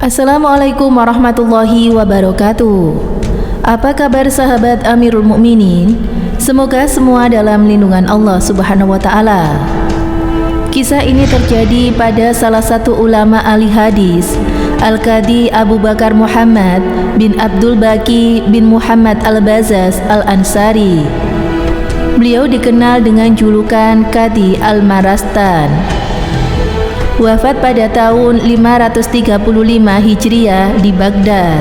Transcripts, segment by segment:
Assalamualaikum warahmatullahi wabarakatuh. Apa kabar sahabat Amirul Mukminin? Semoga semua dalam lindungan Allah Subhanahu wa taala. Kisah ini terjadi pada salah satu ulama ahli hadis, Al-Qadi Abu Bakar Muhammad bin Abdul Baqi bin Muhammad Al-Bazaz Al-Ansari. Beliau dikenal dengan julukan Qadi Al-Marastan. Wafat pada tahun 535 Hijriah di Baghdad.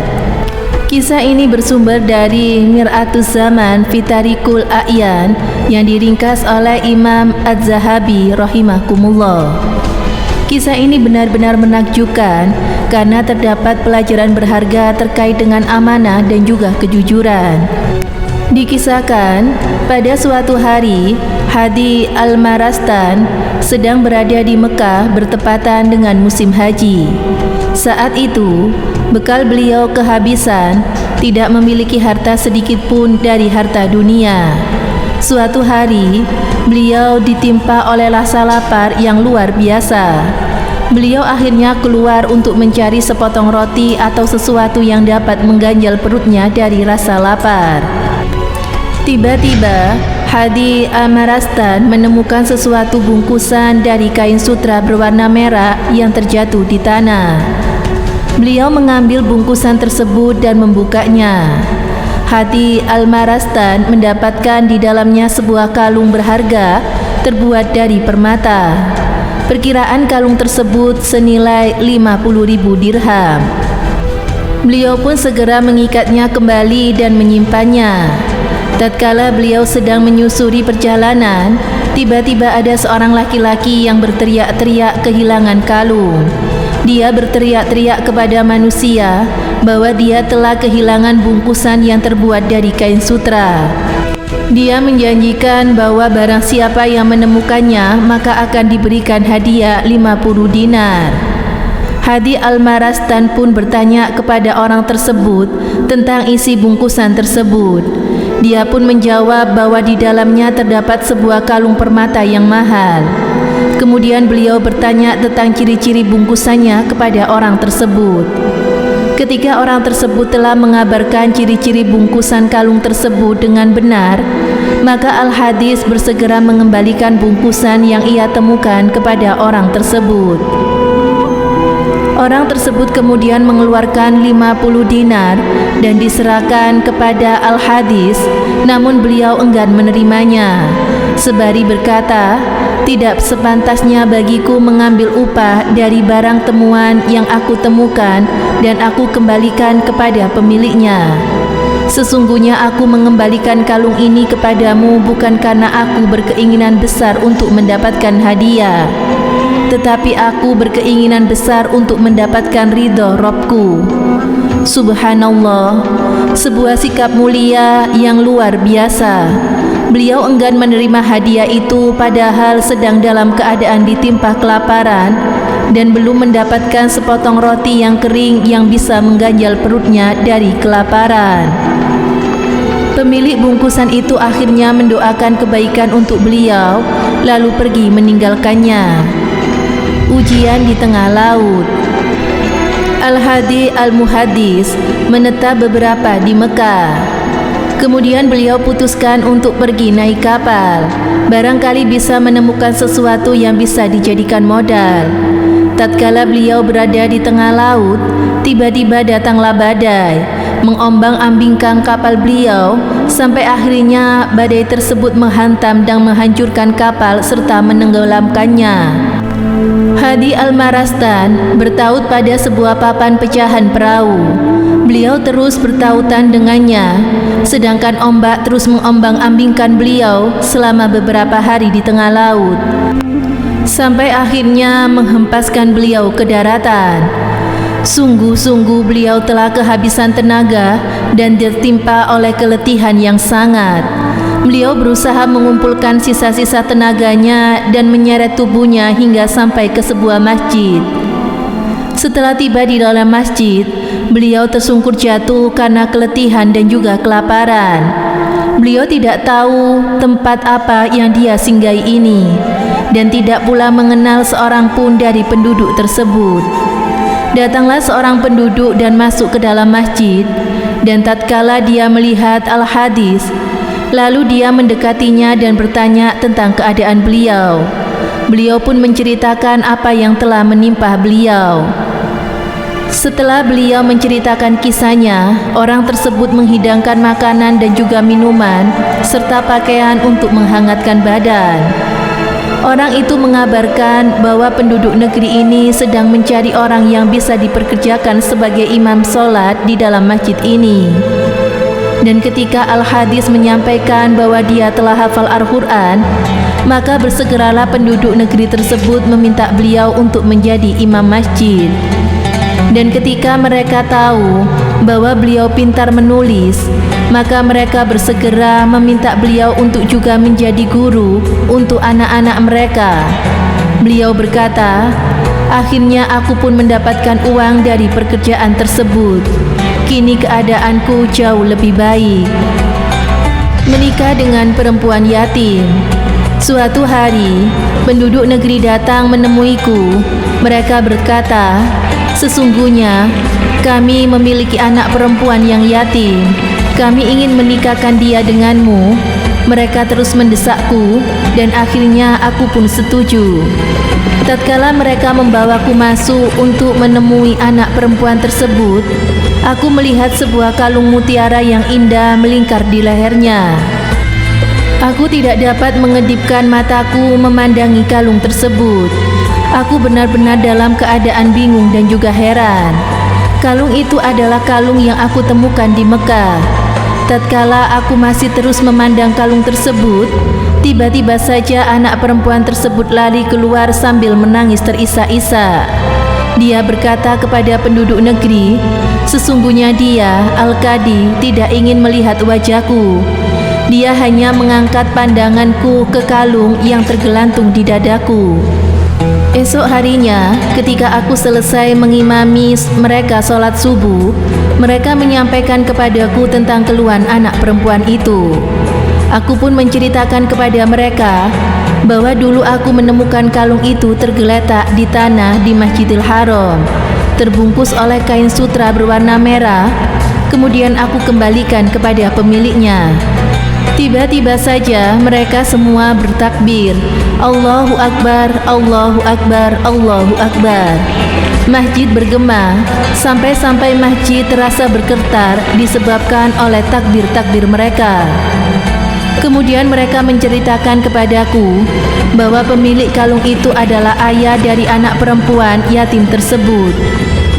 Kisah ini bersumber dari Mir'atuz Zaman fi Tariqul A'yan yang diringkas oleh Imam Az-Zahabi rahimakumullah. Kisah ini benar-benar menakjubkan karena terdapat pelajaran berharga terkait dengan amanah dan juga kejujuran. Dikisahkan, pada suatu hari, Hadi Al-Marastan sedang berada di Mekah bertepatan dengan musim haji. Saat itu, bekal beliau kehabisan, tidak memiliki harta sedikit pun dari harta dunia. Suatu hari, beliau ditimpa oleh rasa lapar yang luar biasa. Beliau akhirnya keluar untuk mencari sepotong roti atau sesuatu yang dapat mengganjal perutnya dari rasa lapar. Tiba-tiba, Hadi Al-Marastan menemukan sesuatu bungkusan dari kain sutra berwarna merah yang terjatuh di tanah. Beliau mengambil bungkusan tersebut dan membukanya. Hadi Al-Marastan mendapatkan di dalamnya sebuah kalung berharga terbuat dari permata. Perkiraan kalung tersebut senilai 50.000 dirham. Beliau pun segera mengikatnya kembali dan menyimpannya. Tatkala beliau sedang menyusuri perjalanan, tiba-tiba ada seorang laki-laki yang berteriak-teriak kehilangan kalung. Dia berteriak-teriak kepada manusia bahwa dia telah kehilangan bungkusan yang terbuat dari kain sutra. Dia menjanjikan bahwa barang siapa yang menemukannya maka akan diberikan hadiah 50 dinar. Hadi Al-Marastan pun bertanya kepada orang tersebut tentang isi bungkusan tersebut. Dia pun menjawab bahwa di dalamnya terdapat sebuah kalung permata yang mahal. Kemudian beliau bertanya tentang ciri-ciri bungkusannya kepada orang tersebut. Ketika orang tersebut telah mengabarkan ciri-ciri bungkusan kalung tersebut dengan benar, maka Al-Hadis bersegera mengembalikan bungkusan yang ia temukan kepada orang tersebut. Orang tersebut kemudian mengeluarkan 50 dinar dan diserahkan kepada Al-Hadis, namun beliau enggan menerimanya. Sembari berkata, "Tidak sepantasnya bagiku mengambil upah dari barang temuan yang aku temukan dan aku kembalikan kepada pemiliknya. Sesungguhnya aku mengembalikan kalung ini kepadamu bukan karena aku berkeinginan besar untuk mendapatkan hadiah, tetapi aku berkeinginan besar untuk mendapatkan ridho Rabbku." Subhanallah, sebuah sikap mulia yang luar biasa. Beliau enggan menerima hadiah itu padahal sedang dalam keadaan ditimpa kelaparan dan belum mendapatkan sepotong roti yang kering yang bisa mengganjal perutnya dari kelaparan. Pemilik bungkusan itu akhirnya mendoakan kebaikan untuk beliau lalu pergi meninggalkannya. Ujian di tengah laut. Al-Hadi Al-Muhaddis menetap beberapa di Mekah. Kemudian beliau putuskan untuk pergi naik kapal. Barangkali bisa menemukan sesuatu yang bisa dijadikan modal. Tatkala beliau berada di tengah laut, tiba-tiba datanglah badai, mengombang-ambingkan kapal beliau sampai akhirnya badai tersebut menghantam dan menghancurkan kapal serta menenggelamkannya. Hadi Al-Marastan bertaut pada sebuah papan pecahan perahu. Beliau terus bertautan dengannya, sedangkan ombak terus mengombang-ambingkan beliau selama beberapa hari di tengah laut, sampai akhirnya menghempaskan beliau ke daratan. Sungguh-sungguh beliau telah kehabisan tenaga dan tertimpa oleh keletihan yang sangat. Beliau berusaha mengumpulkan sisa-sisa tenaganya dan menyeret tubuhnya hingga sampai ke sebuah masjid. Setelah tiba di dalam masjid, beliau tersungkur jatuh karena keletihan dan juga kelaparan. Beliau tidak tahu tempat apa yang dia singgahi ini dan tidak pula mengenal seorang pun dari penduduk tersebut. Datanglah seorang penduduk dan masuk ke dalam masjid, dan tatkala dia melihat Al-Hadis, lalu dia mendekatinya dan bertanya tentang keadaan beliau. Beliau pun menceritakan apa yang telah menimpa beliau. Setelah beliau menceritakan kisahnya, orang tersebut menghidangkan makanan dan juga minuman, serta pakaian untuk menghangatkan badan. Orang itu mengabarkan bahwa penduduk negeri ini sedang mencari orang yang bisa diperkerjakan sebagai imam sholat di dalam masjid ini. Dan ketika Al-Hadis menyampaikan bahwa dia telah hafal Al-Quran, maka bersegeralah penduduk negeri tersebut meminta beliau untuk menjadi imam masjid. Dan ketika mereka tahu bahwa beliau pintar menulis, maka mereka bersegera meminta beliau untuk juga menjadi guru untuk anak-anak mereka. Beliau berkata, "Akhirnya aku pun mendapatkan uang dari pekerjaan tersebut. Kini keadaanku jauh lebih baik." Menikah dengan perempuan yatim. Suatu hari, penduduk negeri datang menemuiku. Mereka berkata, "Sesungguhnya kami memiliki anak perempuan yang yatim. Kami ingin menikahkan dia denganmu." Mereka terus mendesakku dan akhirnya aku pun setuju. Tatkala mereka membawaku masuk untuk menemui anak perempuan tersebut, aku melihat sebuah kalung mutiara yang indah melingkar di lehernya. Aku tidak dapat mengedipkan mataku memandangi kalung tersebut. Aku benar-benar dalam keadaan bingung dan juga heran. Kalung itu adalah kalung yang aku temukan di Mekah. Tatkala aku masih terus memandang kalung tersebut, tiba-tiba saja anak perempuan tersebut lari keluar sambil menangis terisak-isak. Dia berkata kepada penduduk negeri, "Sesungguhnya dia, Al-Qadi, tidak ingin melihat wajahku. Dia hanya mengangkat pandanganku ke kalung yang tergelantung di dadaku." Esok harinya, ketika aku selesai mengimami mereka sholat subuh, mereka menyampaikan kepadaku tentang keluhan anak perempuan itu. Aku pun menceritakan kepada mereka bahwa dulu aku menemukan kalung itu tergeletak di tanah di Masjidil Haram, terbungkus oleh kain sutra berwarna merah. Kemudian aku kembalikan kepada pemiliknya. Tiba-tiba saja mereka semua bertakbir, "Allahu Akbar, Allahu Akbar, Allahu Akbar." Masjid bergema, sampai-sampai masjid terasa bergetar disebabkan oleh takbir-takbir mereka. Kemudian mereka menceritakan kepadaku bahwa pemilik kalung itu adalah ayah dari anak perempuan yatim tersebut.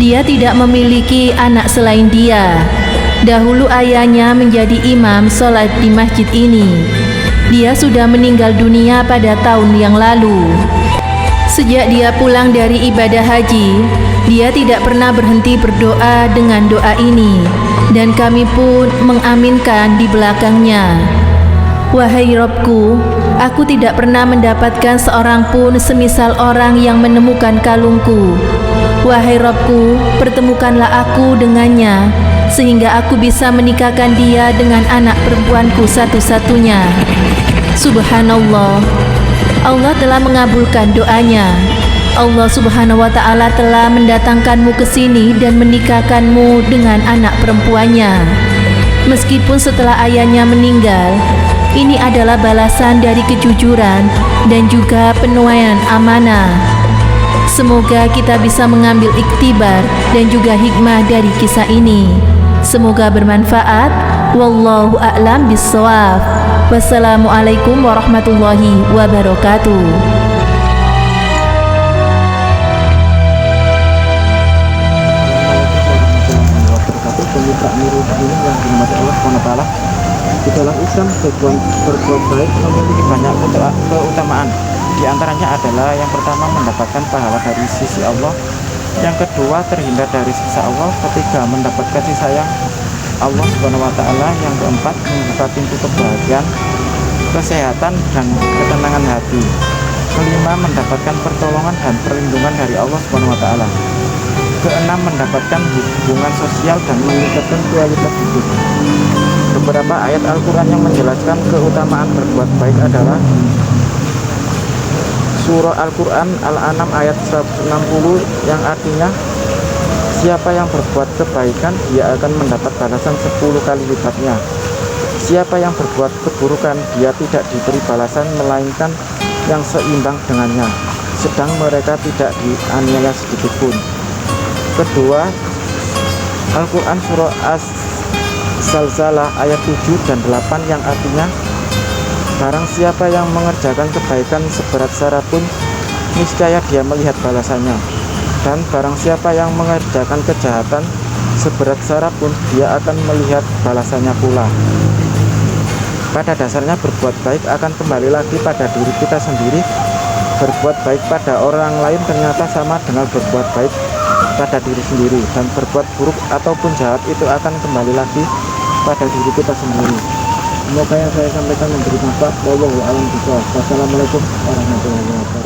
Dia tidak memiliki anak selain dia. Dahulu ayahnya menjadi imam sholat di masjid ini. Dia sudah meninggal dunia pada tahun yang lalu. Sejak dia pulang dari ibadah haji, dia tidak pernah berhenti berdoa dengan doa ini, dan kami pun mengaminkan di belakangnya. Wahai Robku, aku tidak pernah mendapatkan seorang pun semisal orang yang menemukan kalungku. Wahai Robku, pertemukanlah aku dengannya, sehingga aku bisa menikahkan dia dengan anak perempuanku satu-satunya. Subhanallah, Allah telah mengabulkan doanya. Allah Subhanahu wa Ta'ala telah mendatangkanmu ke sini dan menikahkanmu dengan anak perempuannya. Meskipun setelah ayahnya meninggal, ini adalah balasan dari kejujuran dan juga penuaian amanah. Semoga kita bisa mengambil iktibar dan juga hikmah dari kisah ini. Semoga bermanfaat. Wallahu a'lam bissawab. Wassalamualaikum warahmatullahi wabarakatuh. Pemirsa Nurul ini yang dirahmati Allah SWT, di dalam Islam berbuat baik memiliki banyak keutamaan. Di antaranya adalah yang pertama mendapatkan pahala dari sisi Allah, yang kedua terhindar dari siksa Allah, ketiga mendapat kasih sayang Allah SWT, yang keempat membuka pintu kebahagiaan, kesehatan dan ketenangan hati, kelima mendapatkan pertolongan dan perlindungan dari Allah SWT, keenam mendapatkan hubungan sosial dan meningkatkan kualitas hidup. Beberapa ayat Al-Quran yang menjelaskan keutamaan berbuat baik adalah Surah Al-Quran Al-An'am ayat 160 yang artinya, Siapa yang berbuat kebaikan, dia akan mendapat balasan 10 kali lipatnya. Siapa yang berbuat keburukan, dia tidak diberi balasan melainkan yang seimbang dengannya, sedang mereka tidak dianiaya sedikitpun. Kedua, Al-Quran surah As-Zalzalah ayat 7 dan 8 yang artinya, barang siapa yang mengerjakan kebaikan seberat zarah pun, niscaya dia melihat balasannya. Dan barang siapa yang mengerjakan kejahatan seberat zarah pun, dia akan melihat balasannya pula. Pada dasarnya berbuat baik akan kembali lagi pada diri kita sendiri. Berbuat baik pada orang lain ternyata sama dengan berbuat baik pada diri sendiri, dan berbuat buruk ataupun jahat itu akan kembali lagi pada diri kita sendiri. Semoga yang saya sampaikan memberi manfaat. Wallahu a'lam bishawab. Wassalamualaikum warahmatullahi wabarakatuh.